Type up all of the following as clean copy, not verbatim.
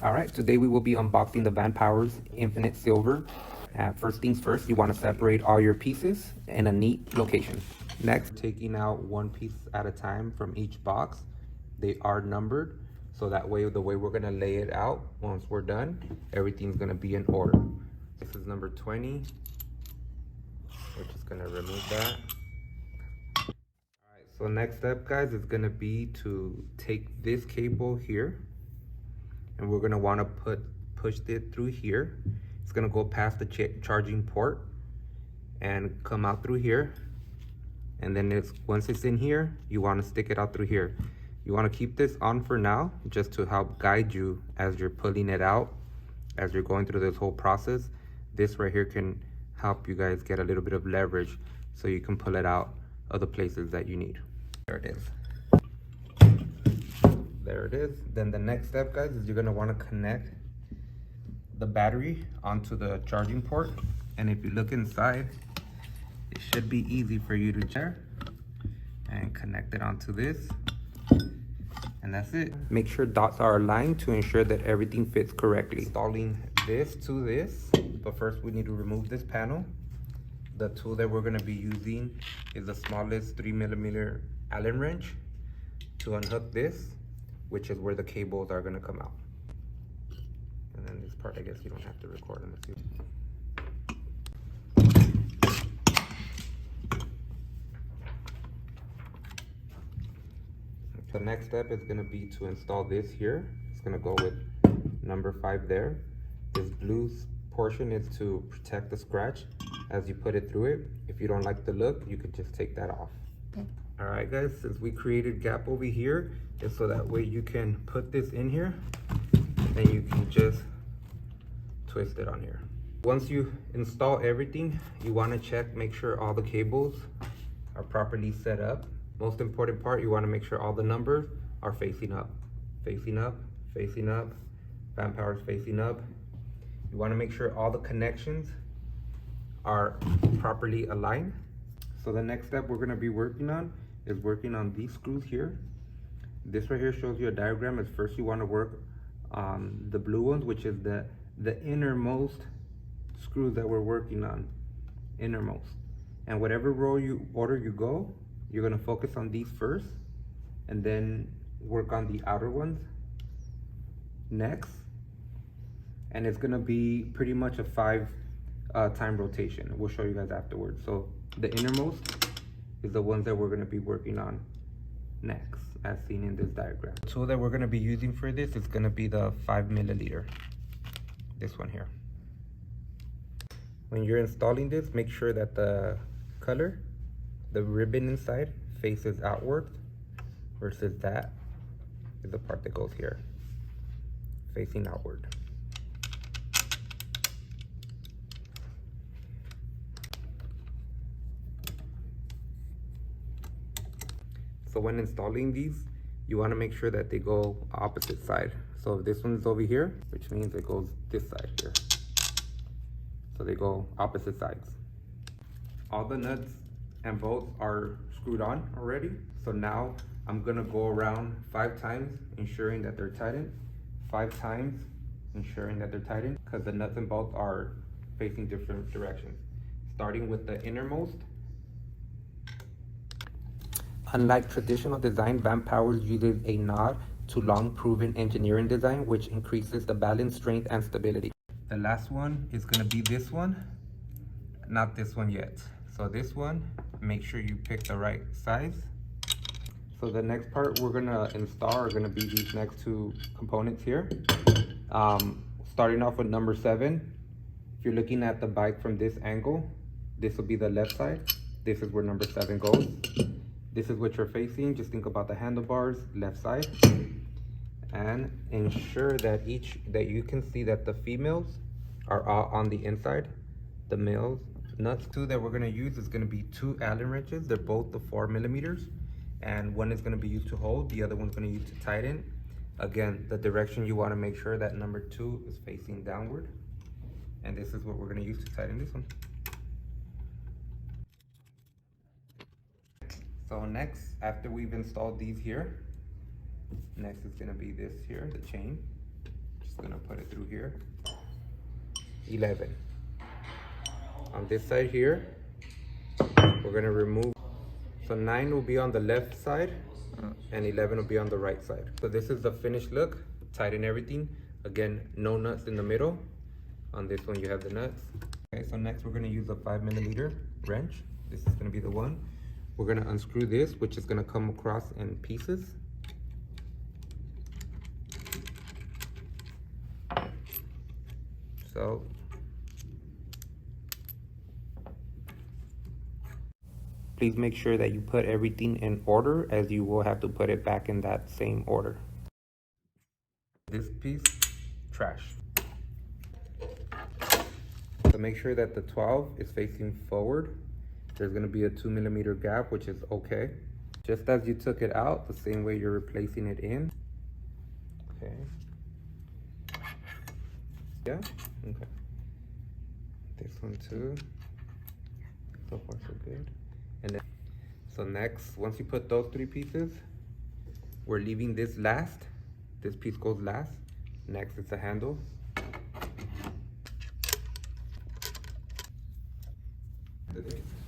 All right, today we will be unboxing the Vanpowers Infinite Silver. First things first, you want to separate all your pieces in a neat location. Next, taking out one piece at a time from each box. They are numbered, so that way the way we're going to lay it out, once we're done, everything's going to be in order. This is number 20. We're just going to remove that. All right, so next step, guys, is going to be to take this cable here, and we're gonna wanna push it through here. It's gonna go past the charging port and come out through here. And then once it's in here, you wanna stick it out through here. You wanna keep this on for now, just to help guide you as you're pulling it out, as you're going through this whole process. This right here can help you guys get a little bit of leverage so you can pull it out of the places that you need. There it is. There it is. Then the next step, guys, is you're gonna wanna connect the battery onto the charging port. And if you look inside, it should be easy for you to check and connect it onto this. And that's it. Make sure dots are aligned to ensure that everything fits correctly. Installing this to this, but first we need to remove this panel. The tool that we're gonna be using is the smallest 3mm Allen wrench to unhook this, which is where the cables are gonna come out. And then this part, I guess you don't have to record on the The next step is gonna be to install this here. It's gonna go with number 5 there. This blue portion is to protect the scratch as you put it through it. If you don't like the look, you could just take that off. Okay. All right, guys, since we created gap over here, is so that way you can put this in here and you can just twist it on here. Once you install everything, you want to check, make sure all the cables are properly set up. Most important part, you want to make sure all the numbers are facing up, facing up, facing up, Vanpowers facing up. You want to make sure all the connections are properly aligned. So the next step we're going to be working on is working on these screws here. This right here shows you a diagram. At first you want to work on the blue ones, which is the innermost screws that we're working on, innermost. And whatever order you go, you're going to focus on these first and then work on the outer ones next. And it's going to be pretty much a 5 time rotation. We'll show you guys afterwards. So the innermost is the ones that we're going to be working on next, as seen in this diagram. The tool that we're going to be using for this is going to be the 5mm, this one here. When you're installing this, make sure that the color, the ribbon inside, faces outward, versus that is the part that goes here, facing outward. So when installing these, you want to make sure that they go opposite side. So if this one's over here, which means it goes this side here. So they go opposite sides. All the nuts and bolts are screwed on already. So now I'm gonna go around 5 times, ensuring that they're tightened. 5 times, ensuring that they're tightened, because the nuts and bolts are facing different directions. Starting with the innermost. Unlike traditional design, Vanpowers uses a nod to long proven engineering design, which increases the balance, strength, and stability. The last one is gonna be this one, not this one yet. So this one, make sure you pick the right size. So the next part we're gonna install are gonna be these next 2 components here. Starting off with number 7. If you're looking at the bike from this angle, this will be the left side. This is where number 7 goes. This is what you're facing. Just think about the handlebars, left side. And ensure that you can see that the females are all on the inside. The males nuts. 2 that we're gonna use is gonna be 2 Allen wrenches. They're both the 4mm. And one is gonna be used to hold, the other one's gonna use to tighten. Again, the direction you wanna make sure that number 2 is facing downward. And this is what we're gonna use to tighten this one. So next, after we've installed these here, next is gonna be this here, the chain. Just Just gonna put it through here. 11. On this side here, we're gonna remove. So 9 will be on the left side and 11 will be on the right side. So this is the finished look. Tighten everything. Again, no nuts in the middle. On this one you have the nuts. Okay, so next we're gonna use a 5mm wrench. This is gonna be the one. We're gonna unscrew this, which is gonna come across in pieces. So please make sure that you put everything in order, as you will have to put it back in that same order. This piece, trash. So make sure that the 12 is facing forward. There's gonna be a 2mm gap, which is okay. Just as you took it out, the same way you're replacing it in. Okay. Yeah, okay. This one too. So far so good. And then, so next, once you put those 3 pieces, we're leaving this last. This piece goes last. Next is the handle.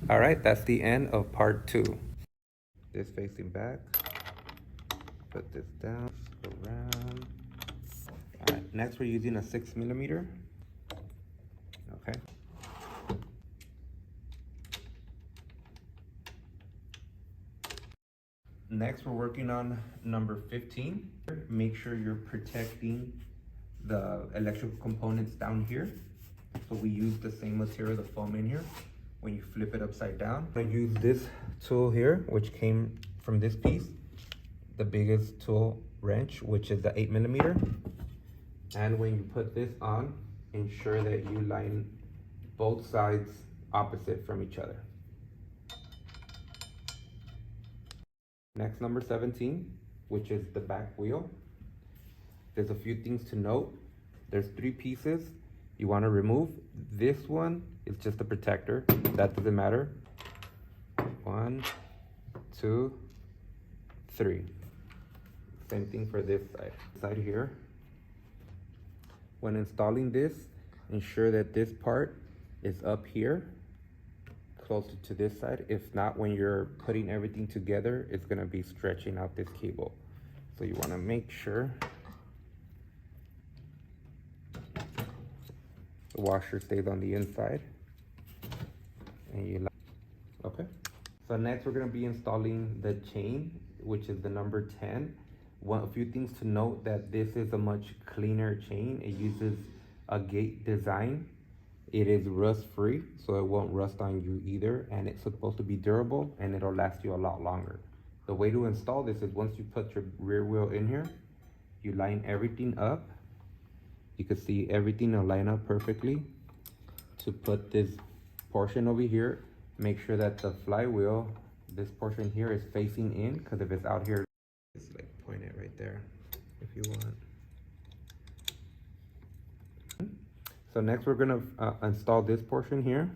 All right, that's the end of part 2. This facing back. Put this down, around. All right, next we're using a 6mm. Okay. Next, we're working on number 15. Make sure you're protecting the electrical components down here. So we use the same material, the foam in here. When you flip it upside down, I use this tool here, which came from this piece, the biggest tool wrench, which is the 8mm. And when you put this on, ensure that you line both sides opposite from each other. Next, number 17, which is the back wheel. There's a few things to note. There's 3 pieces you want to remove. This one is just a protector. That doesn't matter. 1, 2, 3. Same thing for this side. Side here. When installing this, ensure that this part is up here, closer to this side. If not, when you're putting everything together, it's gonna be stretching out this cable. So you wanna make sure the washer stays on the inside. And you okay. So next we're gonna be installing the chain, which is the number 10. A few things to note, that this is a much cleaner chain. It uses a gate design. It is rust free, so it won't rust on you either, and it's supposed to be durable and it'll last you a lot longer. The way to install this is, once you put your rear wheel in here, you line everything up. You can see everything will line up perfectly. To put this portion over here, make sure that the flywheel, this portion here, is facing in, because if it's out here, just like point it right there if you want. So next we're gonna install this portion here,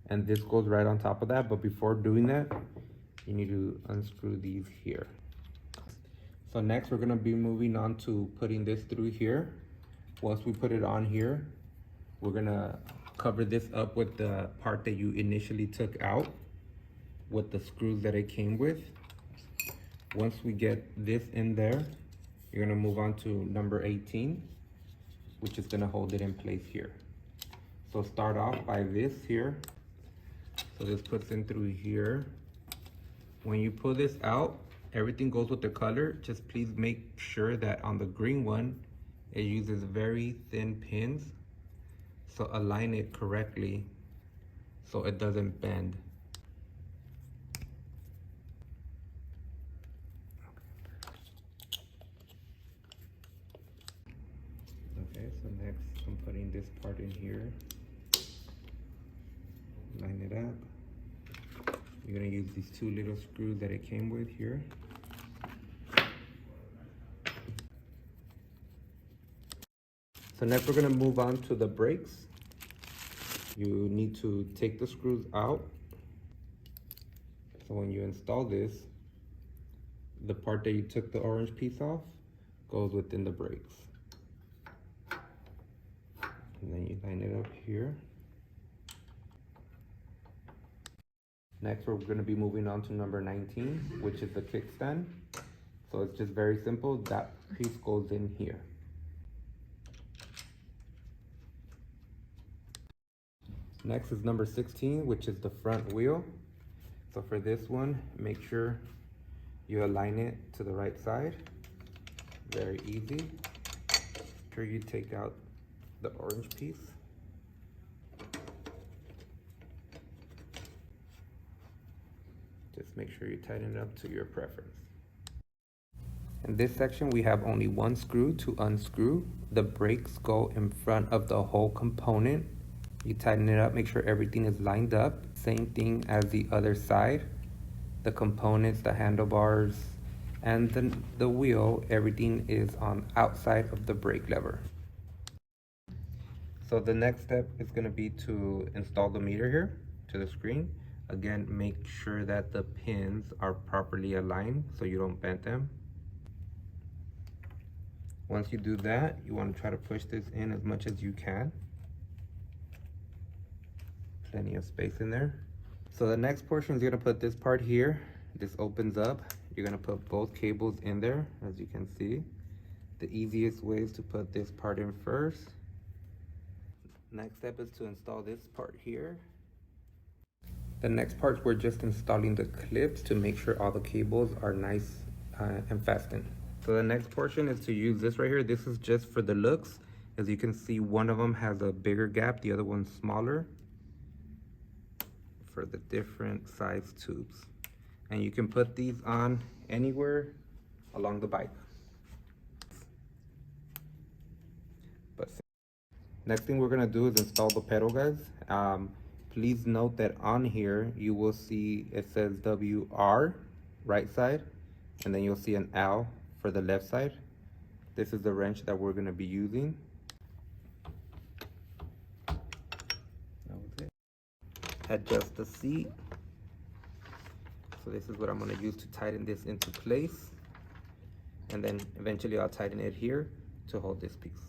and this goes right on top of that. But before doing that, you need to unscrew these here. So next we're gonna be moving on to putting this through here. Once we put it on here, we're gonna cover this up with the part that you initially took out, with the screws that it came with. Once we get this in there, you're gonna move on to number 18, which is gonna hold it in place here. So start off by this here. So this puts in through here. When you pull this out, everything goes with the color. Just please make sure that on the green one, it uses very thin pins. So align it correctly so it doesn't bend. Okay, so next I'm putting this part in here. Line it up. You're gonna use these 2 little screws that it came with here. So next we're gonna move on to the brakes. You need to take the screws out. So when you install this, the part that you took the orange piece off goes within the brakes. Line it up here. Next, we're going to be moving on to number 19, which is the kickstand. So it's just very simple. That piece goes in here. Next is number 16, which is the front wheel. So for this one, make sure you align it to the right side. Very easy. Make sure you take out the orange piece. Just make sure you tighten it up to your preference. In this section, we have only one screw to unscrew. The brakes go in front of the whole component. You tighten it up, make sure everything is lined up. Same thing as the other side. The components, the handlebars, and the wheel, everything is on outside of the brake lever. So the next step is going to be to install the meter here to the screen. Again, make sure that the pins are properly aligned so you don't bend them. Once you do that, you want to try to push this in as much as you can. Plenty of space in there. So the next portion is going to put this part here. This opens up. You're going to put both cables in there, as you can see. The easiest way is to put this part in first. Next step is to install this part here. The next part, we're just installing the clips to make sure all the cables are nice and fastened. So the next portion is to use this right here. This is just for the looks. As you can see, one of them has a bigger gap, the other one's smaller, for the different size tubes. And you can put these on anywhere along the bike. But next thing we're gonna do is install the pedal guys. Please note that on here you will see it says WR right side, and then you'll see an L for the left side. This is the wrench that we're gonna be using. That was it. Adjust the seat. So this is what I'm gonna use to tighten this into place. And then eventually I'll tighten it here to hold this piece.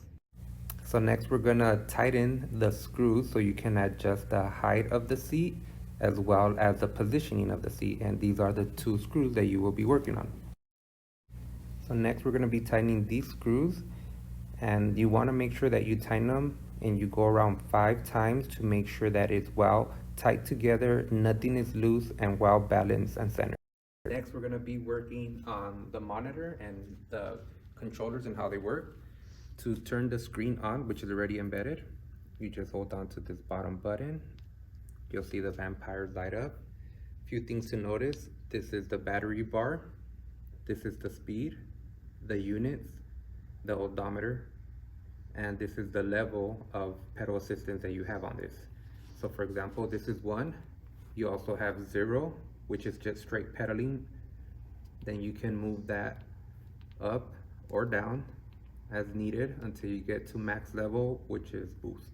So next we're gonna tighten the screws so you can adjust the height of the seat as well as the positioning of the seat. And these are the two screws that you will be working on. So next we're gonna be tightening these screws, and you wanna make sure that you tighten them and you go around 5 times to make sure that it's well tight together, nothing is loose, and well balanced and centered. Next we're gonna be working on the monitor and the controllers and how they work. To turn the screen on, which is already embedded, you just hold on to this bottom button. You'll see the Vanpowers light up. A few things to notice: this is the battery bar, this is the speed, the units, the odometer, and this is the level of pedal assistance that you have on this. So for example, this is 1. You also have 0, which is just straight pedaling. Then you can move that up or down as needed until you get to max level, which is boost.